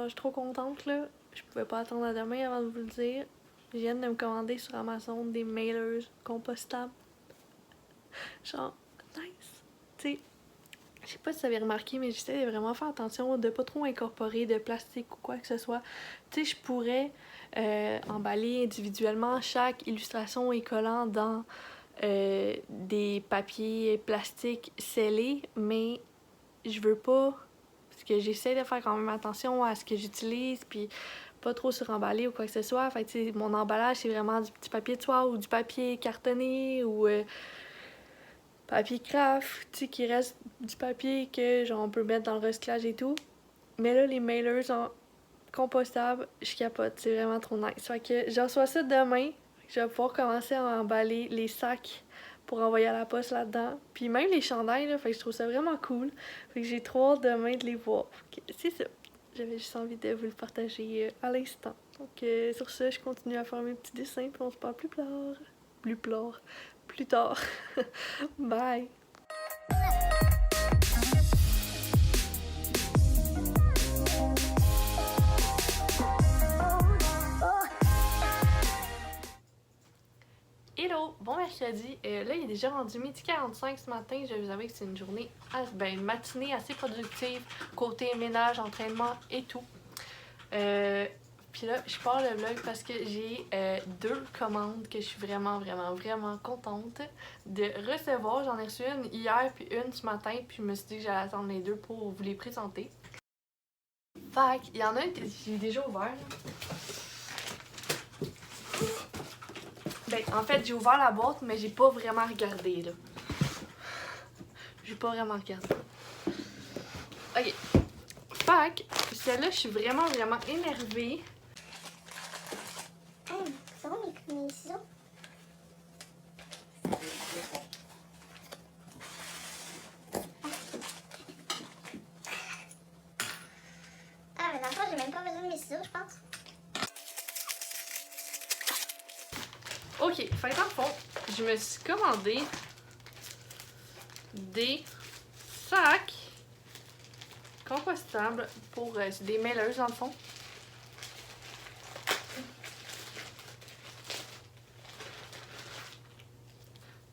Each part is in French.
genre, je suis trop contente, là. Je pouvais pas attendre à demain avant de vous le dire. Je viens de me commander sur Amazon des mailers compostables. Genre, nice! Tu sais, je sais pas si vous avez remarqué, mais j'essaie de vraiment faire attention de pas trop incorporer de plastique ou quoi que ce soit. Tu sais, je pourrais emballer individuellement chaque illustration et collant dans des papiers plastiques scellés, mais je veux pas, parce que j'essaie de faire quand même attention à ce que j'utilise, puis pas trop suremballer ou quoi que ce soit. Fait que, tu sais, mon emballage, c'est vraiment du petit papier de soie ou du papier cartonné ou papier craft, tu sais, qui reste du papier que genre on peut mettre dans le recyclage et tout. Mais là, les mailers en compostable, je capote, c'est vraiment trop nice. Fait que j'en reçois ça demain. Je vais pouvoir commencer à emballer les sacs pour envoyer à la poste là-dedans. Puis même les chandails, là, fait que je trouve ça vraiment cool. Fait que j'ai trop hâte demain de les voir. C'est ça. J'avais juste envie de vous le partager à l'instant. Donc sur ça, je continue à faire mes petits dessins, puis on se parle plus tard. Bye! Hello, bon mercredi. Là, il est déjà rendu 12h45 ce matin. Je vais vous avouer que c'est une journée, une matinée assez productive, côté ménage, entraînement et tout. Puis là, je pars le vlog parce que j'ai 2 commandes que je suis vraiment contente de recevoir. J'en ai reçu une hier puis une ce matin, puis je me suis dit que j'allais attendre les 2 pour vous les présenter. Fait qu'il y en a une que j'ai déjà ouvert. Ben, en fait, j'ai ouvert la boîte, mais j'ai pas vraiment regardé, là. J'ai pas vraiment regardé. Ok. Fait que, celle-là, je suis vraiment énervée. Hey, c'est bon mes ciseaux? Ah, mais dans le fond, j'ai même pas besoin de mes ciseaux, je pense. Ok, fait que dans le fond, je me suis commandé des sacs compostables pour des mailers dans le fond.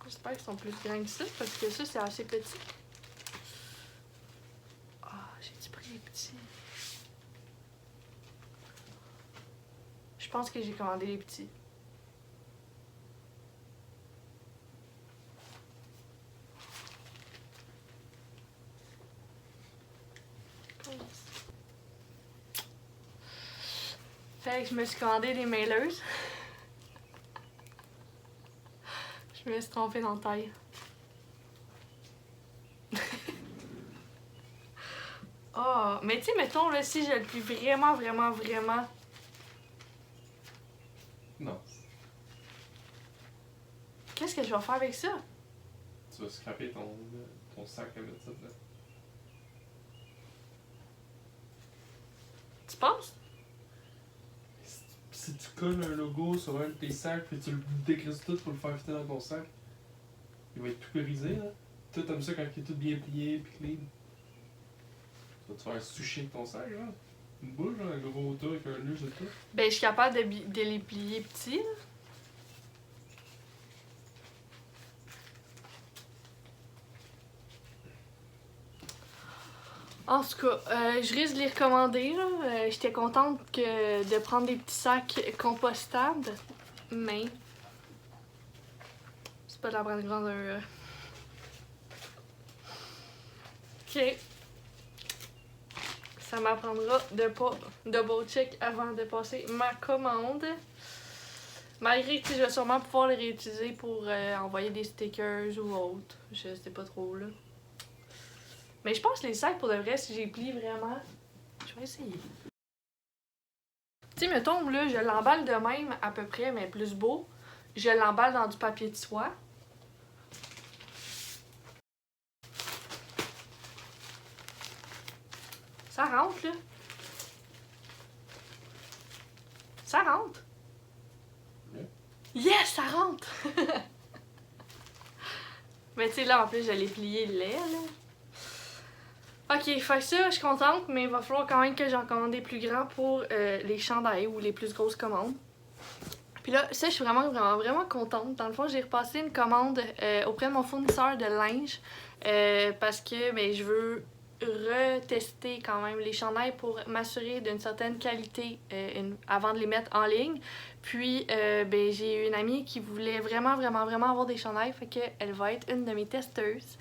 J'espère qu'ils sont plus grands que ça parce que ça c'est assez petit. Ah, j'ai-tu pris les petits? Je pense que j'ai commandé les petits. Fait que je me suis commandé des mailers. Je me suis trompée dans la taille. Oh, mais tu sais, mettons, là, si je le plie vraiment. Non. Qu'est-ce que je vais faire avec ça? Tu vas scraper ton sac à mettre ça dedans. Tu penses? Si tu colles un logo sur un de tes sacs puis tu le décrisses tout pour le faire fitter dans ton sac, il va être tout brisé, là. Toi, t'aimes ça quand il est tout bien plié puis clean. Tu vas te faire sucher avec ton sac, là. Une boule, là, un gros tas avec un nœud, c'est tout. Ben, je suis capable de les plier petits, là. En tout cas, je risque de les recommander, là. J'étais contente de prendre des petits sacs compostables, mais c'est pas de la grande grandeur. Ok. Ça m'apprendra de pas double check avant de passer ma commande. Malgré que je vais sûrement pouvoir les réutiliser pour envoyer des stickers ou autre. Je sais pas trop, là. Mais je pense que les sacs, pour de vrai, si j'ai plie vraiment, je vais essayer. Tu sais, mettons, là, je l'emballe de même à peu près, mais plus beau. Je l'emballe dans du papier de soie. Ça rentre, là. Ça rentre. Yes, ça rentre! Mais tu sais, là, en plus, je l'ai plié le lait, là. Ok, fait que ça, je suis contente, mais il va falloir quand même que j'en commande des plus grands pour les chandails ou les plus grosses commandes. Puis là, ça, je suis vraiment contente. Dans le fond, j'ai repassé une commande auprès de mon fournisseur de linge parce que ben, je veux retester quand même les chandails pour m'assurer d'une certaine qualité avant de les mettre en ligne. Puis, ben, j'ai une amie qui voulait vraiment avoir des chandails, fait qu'elle va être une de mes testeuses.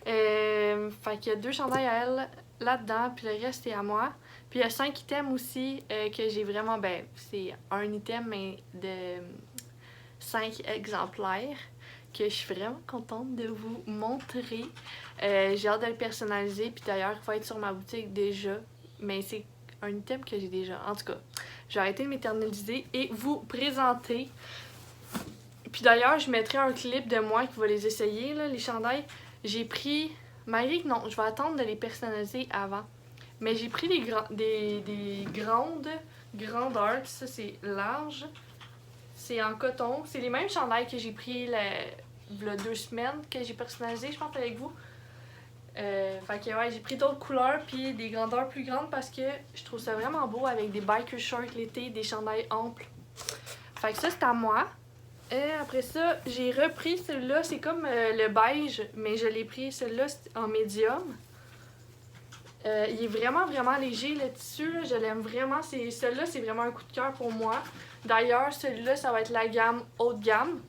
Fait qu'il y a 2 chandails à elle là-dedans, puis le reste est à moi. Puis il y a 5 items aussi que j'ai vraiment, ben, c'est un item, mais de 5 exemplaires que je suis vraiment contente de vous montrer. J'ai hâte de le personnaliser, puis d'ailleurs, il va être sur ma boutique déjà, mais c'est un item que j'ai déjà. En tout cas, je vais arrêter de m'éterniser et vous présenter. Puis d'ailleurs, je mettrai un clip de moi qui va les essayer, là, les chandails. J'ai pris, malgré que non, je vais attendre de les personnaliser avant. Mais j'ai pris des grandes grandeurs. Ça, c'est large. C'est en coton. C'est les mêmes chandails que j'ai pris il y a 2 semaines que j'ai personnalisé, je pense, avec vous. Fait que ouais, j'ai pris d'autres couleurs puis des grandeurs plus grandes parce que je trouve ça vraiment beau avec des biker shorts l'été, des chandails amples. Fait que ça, c'est à moi. Après ça, j'ai repris celui-là. C'est comme le beige, mais je l'ai pris celui-là en médium. Il est vraiment léger, le tissu, là, je l'aime vraiment. Celui-là, c'est vraiment un coup de cœur pour moi. D'ailleurs, celui-là, ça va être la gamme haut de gamme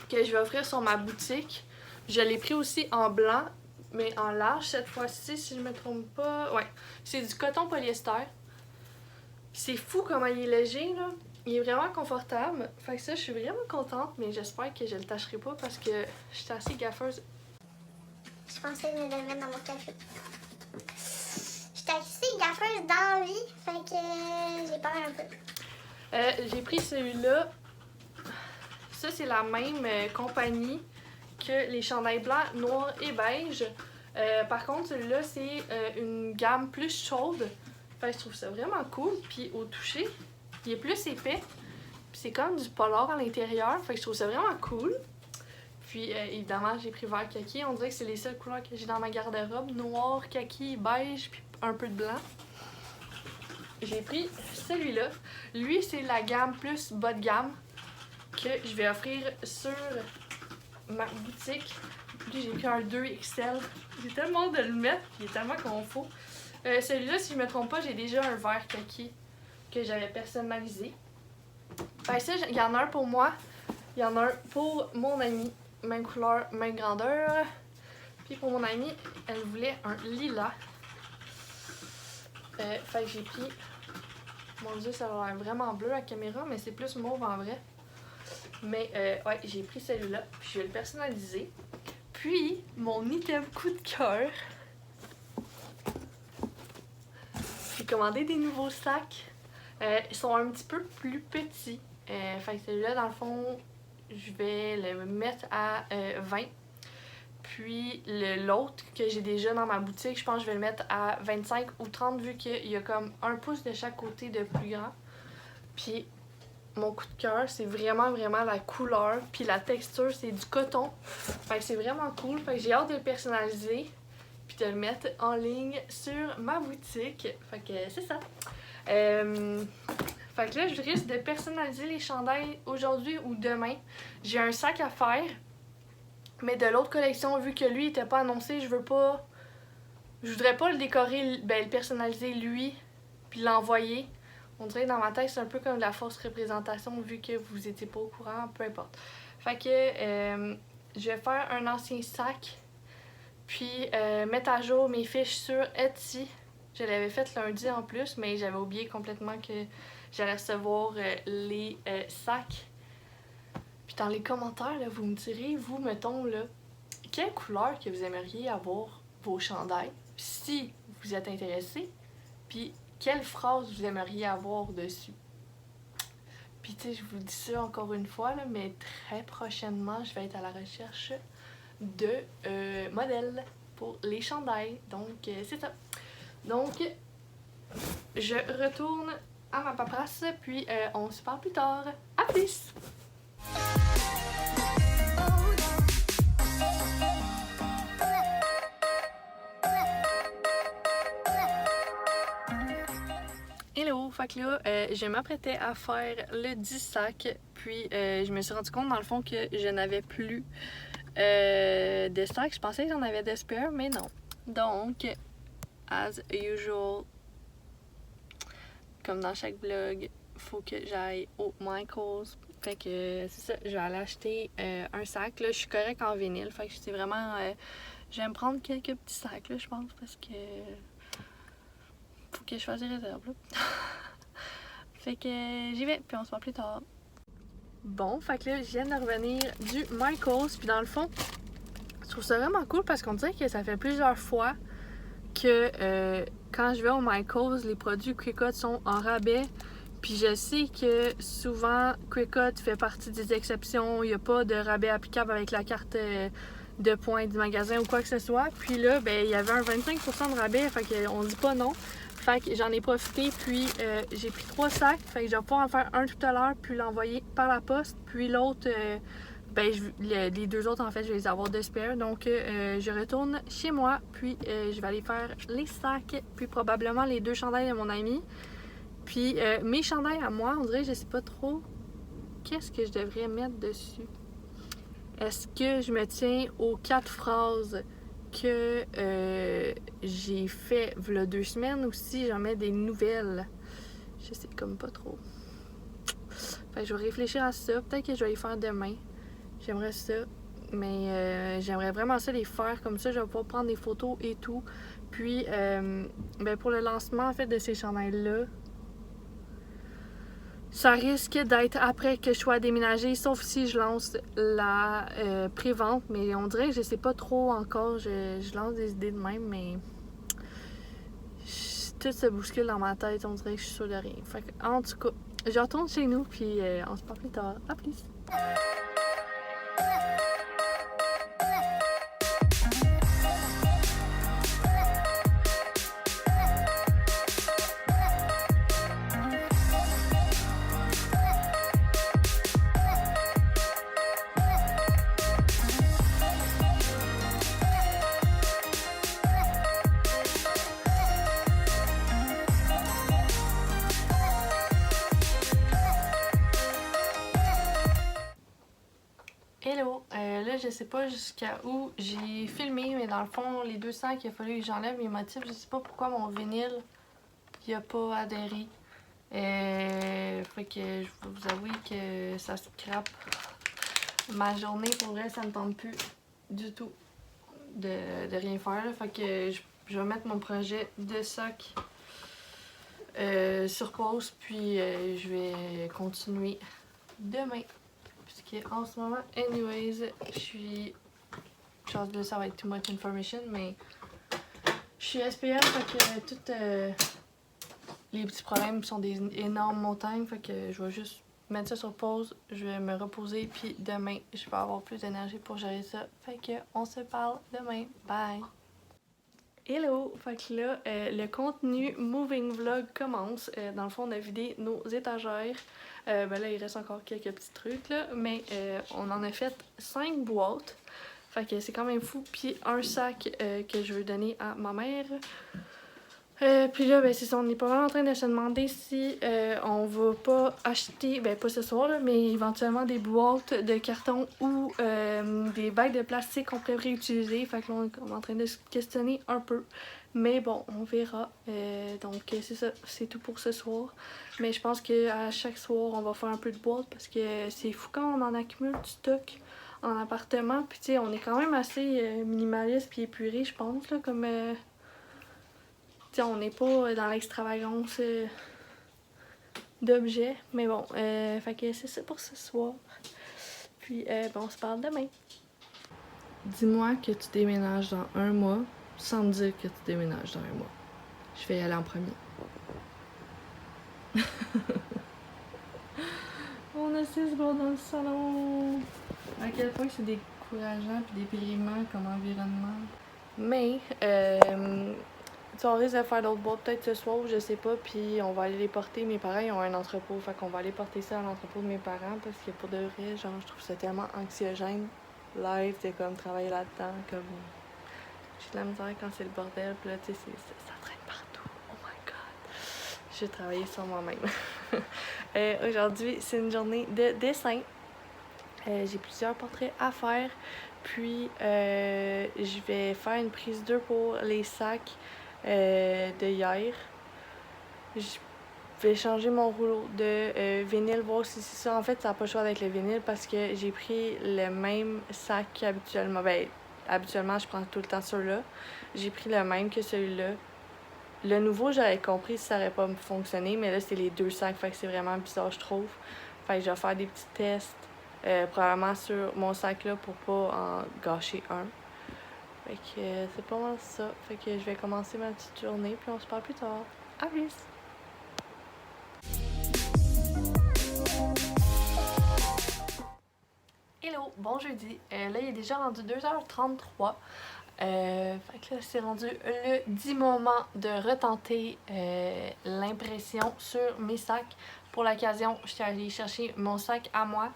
que je vais offrir sur ma boutique. Je l'ai pris aussi en blanc, mais en large cette fois-ci, si je me trompe pas. Ouais, c'est du coton polyester. C'est fou comment il est léger, là. Il est vraiment confortable. Fait que ça, je suis vraiment contente, mais j'espère que je le tâcherai pas parce que je suis assez gaffeuse. Je pensais me le mettre dans mon café. J'étais assez gaffeuse dans la vie, fait que j'ai peur un peu. J'ai pris celui-là. Ça, c'est la même compagnie que les chandails blancs, noirs et beige. Par contre, celui-là, c'est une gamme plus chaude. Fait que je trouve ça vraiment cool. Puis au toucher, il est plus épais. Puis c'est comme du polar à l'intérieur. Fait que je trouve ça vraiment cool. Puis évidemment, j'ai pris vert kaki. On dirait que c'est les seules couleurs que j'ai dans ma garde-robe. Noir, kaki, beige, puis un peu de blanc. J'ai pris celui-là. Lui, c'est la gamme plus bas de gamme que je vais offrir sur ma boutique. Puis j'ai pris un 2XL. J'ai tellement hâte de le mettre, puis il est tellement confort. Celui-là, si je me trompe pas, j'ai déjà un vert kaki que j'avais personnalisé. Fait ça, il y en a un pour moi. Il y en a un pour mon amie. Même couleur, même grandeur. Puis pour mon amie, elle voulait un lilas. Fait que j'ai pris... Mon Dieu, ça a l'air vraiment bleu à la caméra, mais c'est plus mauve en vrai. Mais ouais, j'ai pris celui-là, puis je vais le personnaliser. Puis, mon item coup de cœur. J'ai commandé des nouveaux sacs. Ils sont un petit peu plus petits. Fait que celui-là, dans le fond, je vais le mettre à 20. Puis l'autre que j'ai déjà dans ma boutique, je pense que je vais le mettre à 25 ou 30 vu qu'il y a comme un pouce de chaque côté de plus grand. Puis mon coup de cœur, c'est vraiment la couleur. Puis la texture, c'est du coton. Fait que c'est vraiment cool. Fait que j'ai hâte de le personnaliser. Puis de le mettre en ligne sur ma boutique. Fait que c'est ça. Fait que là, je risque de personnaliser les chandails aujourd'hui ou demain. J'ai un sac à faire. Mais de l'autre collection, vu que lui, il était pas annoncé, je voudrais pas le décorer, ben le personnaliser lui, puis l'envoyer. On dirait que dans ma tête, c'est un peu comme de la fausse représentation, vu que vous étiez pas au courant, peu importe. Fait que je vais faire un ancien sac, puis mettre à jour mes fiches sur Etsy. Je l'avais fait lundi en plus, mais j'avais oublié complètement que j'allais recevoir les sacs. Puis dans les commentaires, là, vous me direz, vous, mettons, là, quelle couleur que vous aimeriez avoir vos chandails, si vous êtes intéressé, puis quelle phrase vous aimeriez avoir dessus. Puis tu sais, je vous dis ça encore une fois, là, mais très prochainement, je vais être à la recherche de modèles pour les chandails. Donc, c'est ça. Donc, je retourne à ma paperasse, puis on se parle plus tard. À plus! fait que là, je m'apprêtais à faire le 10 sacs, puis je me suis rendu compte dans le fond que je n'avais plus de sacs. Je pensais que j'en avais de spare, mais non. Donc, as usual, comme dans chaque vlog, faut que j'aille au Michaels. Fait que c'est ça, je vais aller acheter un sac. Là, je suis correcte en vinyle, fait que c'est vraiment... je vais me prendre quelques petits sacs, là, je pense, parce que... faut que je fasse des réserves, là. Fait que j'y vais, puis on se voit plus tard. Bon, fait que là, je viens de revenir du Michaels, puis dans le fond, je trouve ça vraiment cool parce qu'on dirait que ça fait plusieurs fois que quand je vais au Michaels, les produits Cricut sont en rabais. Puis je sais que souvent, Cricut fait partie des exceptions. Il n'y a pas de rabais applicable avec la carte de points du magasin ou quoi que ce soit. Puis là, ben, il y avait un 25% de rabais, fait qu'on dit pas non. Fait que j'en ai profité, puis j'ai pris 3 sacs. Fait que je vais pouvoir en faire un tout à l'heure, puis l'envoyer par la poste. Puis l'autre, ben, les 2 autres, en fait, je vais les avoir de spare. Donc, je retourne chez moi, puis je vais aller faire les sacs, puis probablement les 2 chandails de mon ami. Puis mes chandails à moi, on dirait que je sais pas trop qu'est-ce que je devrais mettre dessus. Est-ce que je me tiens aux 4 phrases que j'ai fait v'là 2 semaines ou si j'en mets des nouvelles? Je sais comme pas trop. Fait que je vais réfléchir à ça. Peut-être que je vais les faire demain. J'aimerais ça. Mais j'aimerais vraiment ça les faire. Comme ça, je vais pouvoir prendre des photos et tout. Puis, ben pour le lancement en fait de ces chandails-là, ça risque d'être après que je sois déménagée, sauf si je lance la pré-vente. Mais on dirait que je sais pas trop encore. Je lance des idées de même, mais tout se bouscule dans ma tête. On dirait que je suis sûre de rien. Fait que, en tout cas, je retourne chez nous, puis on se parle plus tard. À plus! Hello! Là, je sais pas jusqu'à où j'ai filmé, mais dans le fond, les 2 sacs, il a fallu que j'enlève mes motifs. Je sais pas pourquoi mon vinyle, il a pas adhéré. Fait que je vais vous avouer que ça scrape ma journée. Pour vrai, ça me tente plus du tout de rien faire. Là. Fait que je vais mettre mon projet de sac sur pause, puis je vais continuer demain. En ce moment, anyways, je suis... Genre là, ça va être too much information, mais je suis SPM, fait que tous les petits problèmes sont des énormes montagnes, fait que je vais juste mettre ça sur pause, je vais me reposer, puis demain, je vais avoir plus d'énergie pour gérer ça. Fait que on se parle demain. Bye! Hello! Fait que là, le contenu Moving Vlog commence. Dans le fond, on a vidé nos étagères. Ben là, il reste encore quelques petits trucs, là. Mais on en a fait 5 boîtes. Fait que c'est quand même fou. Puis un sac que je veux donner à ma mère. Puis là, ben c'est ça, on est pas mal en train de se demander si on va pas acheter, ben pas ce soir, là, mais éventuellement des boîtes de carton ou des bacs de plastique qu'on pourrait réutiliser. Fait que là, on est en train de se questionner un peu. Mais bon, on verra. Donc c'est ça, c'est tout pour ce soir. Mais je pense qu'à chaque soir, on va faire un peu de boîtes parce que c'est fou quand on en accumule du stock en appartement. Puis tu sais, on est quand même assez minimaliste puis épuré, je pense, là, comme... on n'est pas dans l'extravagance d'objets, mais bon, fait que c'est ça pour ce soir. Puis, bon, on se parle demain. Dis-moi que tu déménages dans 1 mois, sans me dire que tu déménages dans 1 mois. Je vais y aller en premier. On a 6 secondes dans le salon. À quel point c'est décourageant et déprimant comme environnement. Mais, on risque de faire d'autres boîtes peut-être ce soir, je sais pas, puis on va aller les porter. Mes parents ils ont un entrepôt, fait qu'on va aller porter ça à l'entrepôt de mes parents parce que pour de vrai, genre, je trouve ça tellement anxiogène. Live, c'est comme travailler là-dedans, comme... J'ai de la misère quand c'est le bordel, puis là, tu sais, ça traîne partout. Oh my god! j'ai travaillé sur moi-même. Aujourd'hui, c'est une journée de dessin. J'ai plusieurs portraits à faire. Puis, je vais faire une prise 2 pour les sacs de hier. Je vais changer mon rouleau de vinyle, voir si c'est ça. En fait, ça n'a pas le choix d'être le vinyle parce que j'ai pris le même sac qu'habituellement. Ben, habituellement, je prends tout le temps ceux-là. J'ai pris le même que celui-là. Le nouveau, j'aurais compris si ça n'aurait pas fonctionné, mais là, c'est les 2 sacs, fait que c'est vraiment bizarre, je trouve. Fait que je vais faire des petits tests, probablement sur mon sac-là pour pas en gâcher un. Fait que c'est pas mal ça. Fait que je vais commencer ma petite journée, puis on se parle plus tard. À plus! Hello, bon jeudi. Là, il est déjà rendu 2h33. Fait que là, c'est rendu le 10 moment de retenter l'impression sur mes sacs. Pour l'occasion, je suis allée chercher mon sac à moi.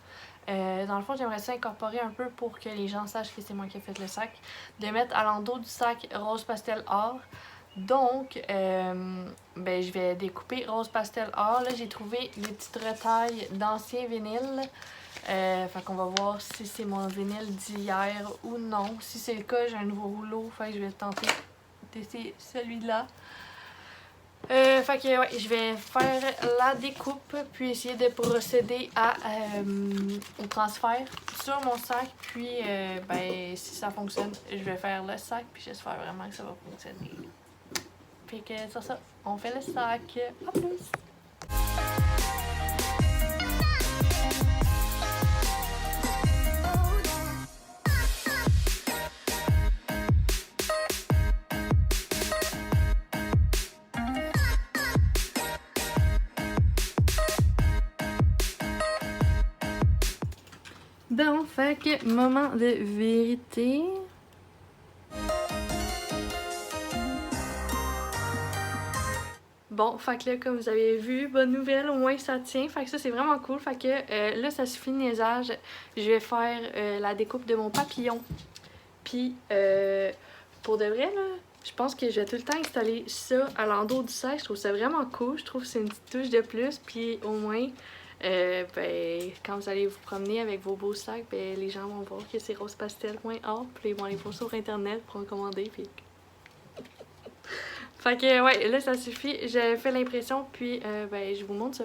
Dans le fond, j'aimerais ça incorporer un peu pour que les gens sachent que c'est moi qui ai fait le sac. De mettre à l'endos du sac rose pastel or. Donc, je vais découper rose pastel or. Là, j'ai trouvé les petites retailles d'anciens vinyles. Fait qu'on va voir si c'est mon vinyle d'hier ou non. Si c'est le cas, j'ai un nouveau rouleau. Fait que je vais tenter d'essayer celui-là. Fait que ouais, je vais faire la découpe puis essayer de procéder au transfert sur mon sac. Puis si ça fonctionne, je vais faire le sac puis j'espère vraiment que ça va fonctionner. Fait que c'est ça, on fait le sac. À plus! Bon, fait que moment de vérité. Bon, fait que là, comme vous avez vu, bonne nouvelle, au moins ça tient. Fait que ça, c'est vraiment cool. Fait que là, ça suffit de niaisage. Je vais faire la découpe de mon papillon. Puis, pour de vrai, là, je pense que je vais tout le temps installer ça à l'endos du sac. Je trouve ça vraiment cool. Je trouve que c'est une petite touche de plus. Puis, au moins, quand vous allez vous promener avec vos beaux sacs, les gens vont voir que c'est rosepastel.org. Puis, ils vont aller voir sur Internet pour en commander. Puis... Fait que, ouais, là, ça suffit. J'ai fait l'impression, puis, je vous montre ça.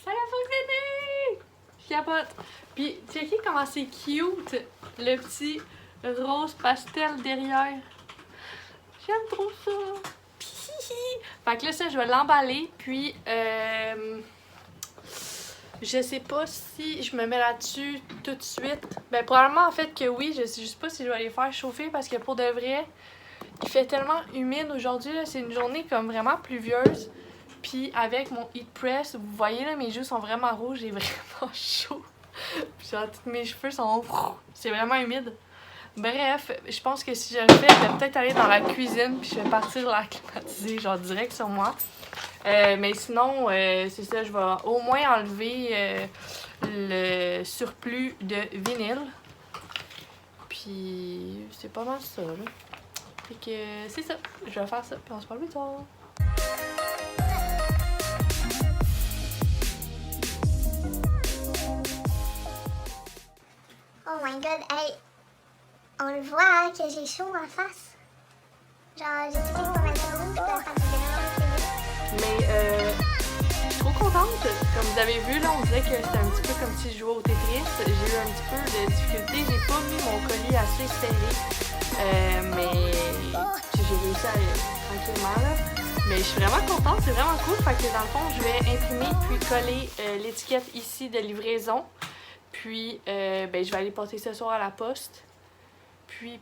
Ça a fonctionné! Je capote. Puis, checkez comment c'est cute, le petit rose pastel derrière. J'aime trop ça. Fait que là, ça, je vais l'emballer, puis je sais pas si je me mets là-dessus tout de suite. Ben, probablement, en fait, que oui. Je sais juste pas si je vais les faire chauffer, parce que pour de vrai, il fait tellement humide aujourd'hui, là. C'est une journée comme vraiment pluvieuse. Puis avec mon heat press, vous voyez là, mes joues sont vraiment rouges, j'ai vraiment chaud. Puis genre, tous mes cheveux sont... C'est vraiment humide. Bref, je pense que si je le fais, je vais peut-être aller dans la cuisine puis je vais partir la climatiser, genre direct sur moi. Mais sinon, c'est ça, je vais au moins enlever le surplus de vinyle. Puis c'est pas mal ça, là. Fait que c'est ça, je vais faire ça, puis on se parle plus tard. Oh my god, hey! On le voit que j'ai chaud en face. Genre, j'ai tout pas mal de rouge, puis là, ça me dérange. Mais je suis trop contente. Comme vous avez vu, là, on dirait que c'était un petit peu comme si je jouais au Tetris. J'ai eu un petit peu de difficulté. J'ai pas mis mon colis assez serré. Mais j'ai réussi à aller tranquillement, là. Mais je suis vraiment contente, c'est vraiment cool. Fait que dans le fond, je vais imprimer puis coller l'étiquette ici de livraison. Puis, je vais aller porter ce soir à la poste. Puis,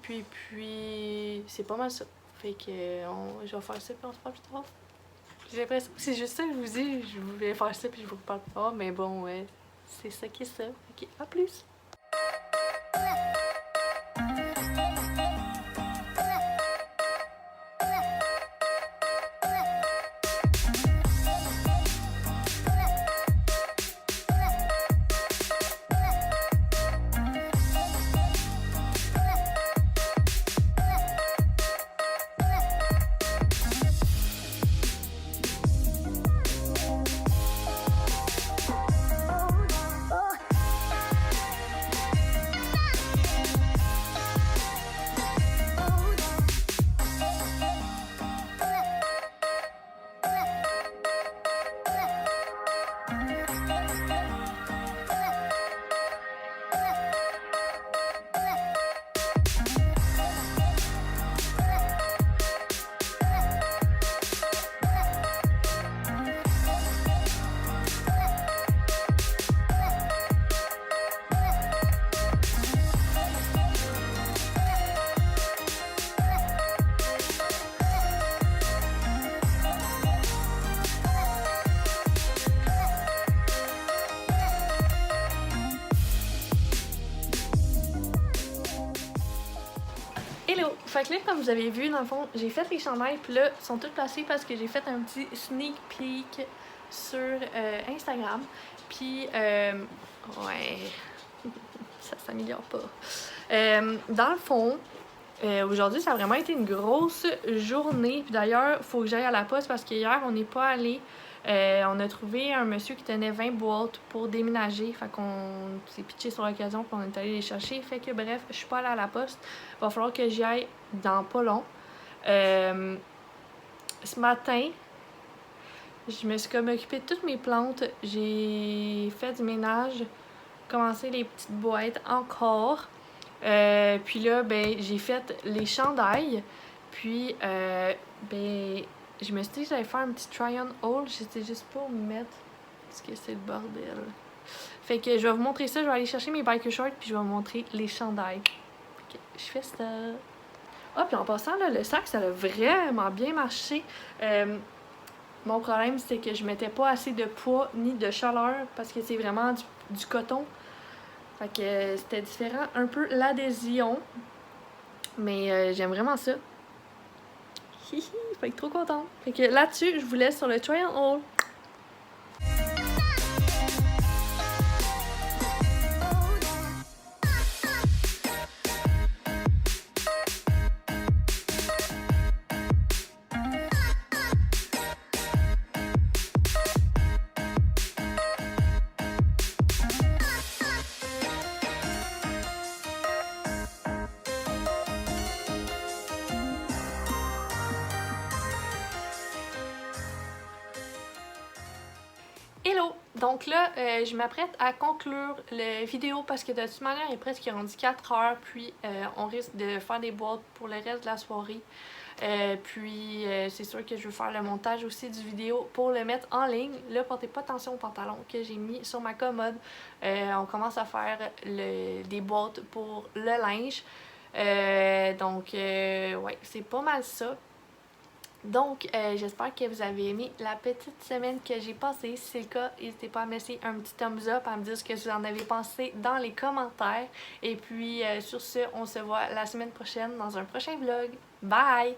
c'est pas mal ça. Fait que je vais faire ça puis on se parle plus tard. J'ai l'impression que c'est juste ça que je vous dis. Je voulais faire ça puis je vous reparle pas. Mais bon, ouais, c'est ça qui est ça. Ok, à plus! Hello! Fait que là, comme vous avez vu, dans le fond, j'ai fait les chandails, puis là, ils sont tous placés parce que j'ai fait un petit sneak peek sur Instagram. Puis, ouais, ça s'améliore pas. Dans le fond, aujourd'hui, ça a vraiment été une grosse journée. Puis d'ailleurs, il faut que j'aille à la poste parce qu'hier, on n'est pas allé. On a trouvé un monsieur qui tenait 20 boîtes pour déménager. Fait qu'on s'est pitché sur l'occasion puis on est allé les chercher. Fait que bref, je suis pas allée à la poste. Il va falloir que j'y aille dans pas long. Ce matin, je me suis comme occupée de toutes mes plantes. J'ai fait du ménage, commencé les petites boîtes encore. Puis là, ben, j'ai fait les chandails. Puis, ben, je me suis dit que j'allais faire un petit try-on haul. J'étais juste pas me mettre parce que c'est le bordel. Fait que je vais vous montrer ça. Je vais aller chercher mes biker shorts puis je vais vous montrer les chandails. Fait que je fais ça. Ah, puis en passant, là, le sac, ça a vraiment bien marché. Mon problème, c'est que je mettais pas assez de poids ni de chaleur parce que c'est vraiment du coton. Fait que c'était différent un peu l'adhésion. Mais j'aime vraiment ça. Hihi, fait que trop contente. Fait que là-dessus, je vous laisse sur le try and haul. Hello! Donc là, je m'apprête à conclure la vidéo parce que de toute manière, il est presque rendu 4 heures, puis on risque de faire des boîtes pour le reste de la soirée. Puis c'est sûr que je veux faire le montage aussi du vidéo pour le mettre en ligne. Là, portez pas attention au pantalon que j'ai mis sur ma commode. On commence à faire des boîtes pour le linge. Donc, ouais, c'est pas mal ça. Donc, j'espère que vous avez aimé la petite semaine que j'ai passée. Si c'est le cas, n'hésitez pas à me laisser un petit thumbs up, à me dire ce que vous en avez pensé dans les commentaires. Et puis, sur ce, on se voit la semaine prochaine dans un prochain vlog. Bye!